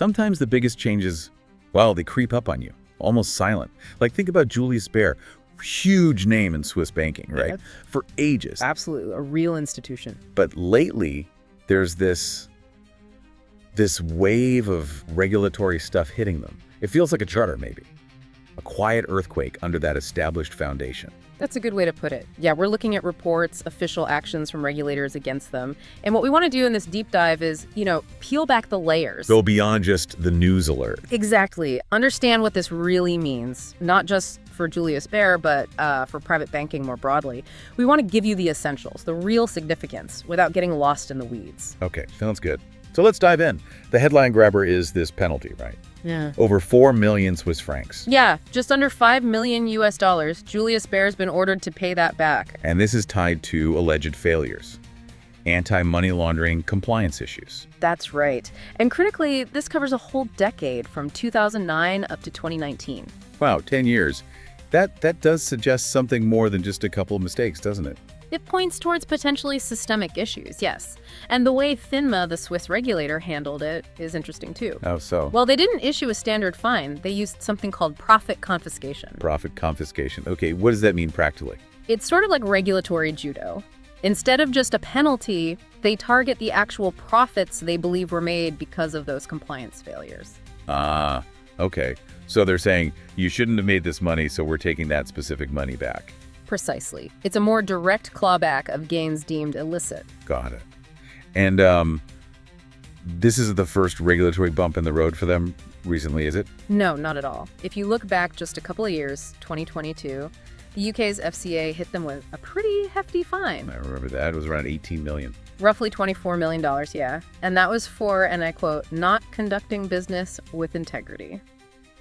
Sometimes the biggest changes, well, they creep up on you, almost silent. Like think about Julius Baer, huge name in Swiss banking, right? Yeah. For ages. Absolutely, a real institution. But lately, there's this wave of regulatory stuff hitting them. It feels like a charter, maybe. A quiet earthquake under that established foundation. That's a good way to put it. Yeah, we're looking at reports, official actions from regulators against them. And what we want to do in this deep dive is, peel back the layers. Go beyond just the news alert. Exactly. Understand what this really means, not just for Julius Baer, but for private banking more broadly. We want to give you the essentials, the real significance, without getting lost in the weeds. Okay, sounds good. So let's dive in. The headline grabber is this penalty, right? Yeah. Over 4 million Swiss francs. Yeah, just under $5 million US. Julius Baer's been ordered to pay that back. And this is tied to alleged failures. Anti-money laundering compliance issues. That's right. And critically, this covers a whole decade from 2009 up to 2019. Wow, 10 years. That does suggest something more than just a couple of mistakes, doesn't it? It points towards potentially systemic issues, yes. And the way FINMA, the Swiss regulator, handled it is interesting too. How so? Well, they didn't issue a standard fine. They used something called profit confiscation. Profit confiscation. Okay, what does that mean practically? It's sort of like regulatory judo. Instead of just a penalty, they target the actual profits they believe were made because of those compliance failures. Ah, okay. So they're saying, you shouldn't have made this money, so we're taking that specific money back. Precisely. It's a more direct clawback of gains deemed illicit. Got it. And this is the first regulatory bump in the road for them recently, is it? No, not at all. If you look back just a couple of years, 2022, the UK's FCA hit them with a pretty hefty fine. I remember that. It was around 18 million. Roughly $24 million, yeah. And that was for, and I quote, not conducting business with integrity.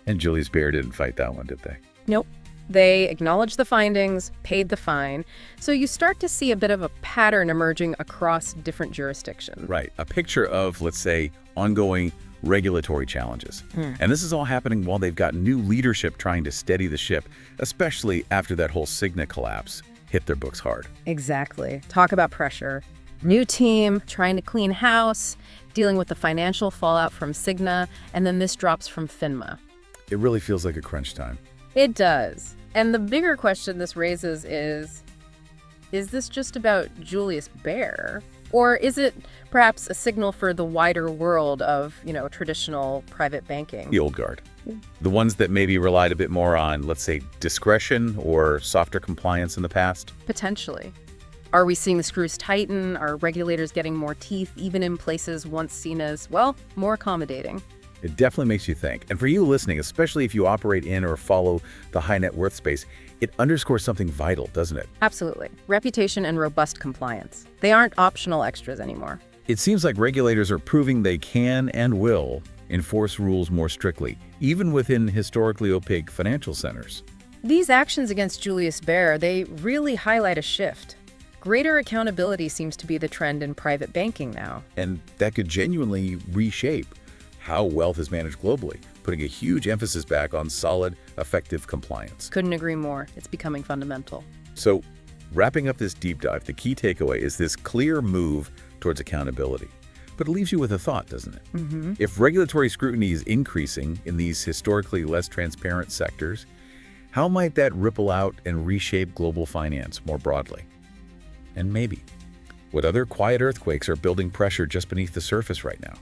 And Julius Baer didn't fight that one, did they? Nope. They acknowledged the findings, paid the fine. So you start to see a bit of a pattern emerging across different jurisdictions. Right. A picture of, let's say, ongoing regulatory challenges. And this is all happening while they've got new leadership trying to steady the ship, especially after that whole Cigna collapse hit their books hard. Exactly. Talk about pressure. New team, trying to clean house, dealing with the financial fallout from Cigna, and then this drops from FINMA. It really feels like a crunch time. It does. And the bigger question this raises is this just about Julius Baer? Or is it perhaps a signal for the wider world of, traditional private banking? The old guard. The ones that maybe relied a bit more on, let's say, discretion or softer compliance in the past? Potentially. Are we seeing the screws tighten? Are regulators getting more teeth, even in places once seen as, more accommodating? It definitely makes you think. And for you listening, especially if you operate in or follow the high net worth space, it underscores something vital, doesn't it? Absolutely. Reputation and robust compliance. They aren't optional extras anymore. It seems like regulators are proving they can and will enforce rules more strictly, even within historically opaque financial centers. These actions against Julius Baer, they really highlight a shift. Greater accountability seems to be the trend in private banking now. And that could genuinely reshape how wealth is managed globally, putting a huge emphasis back on solid, effective compliance. Couldn't agree more. It's becoming fundamental. So, wrapping up this deep dive, the key takeaway is this clear move towards accountability. But it leaves you with a thought, doesn't it? If regulatory scrutiny is increasing in these historically less transparent sectors, how might that ripple out and reshape global finance more broadly? And maybe, what other quiet earthquakes are building pressure just beneath the surface right now?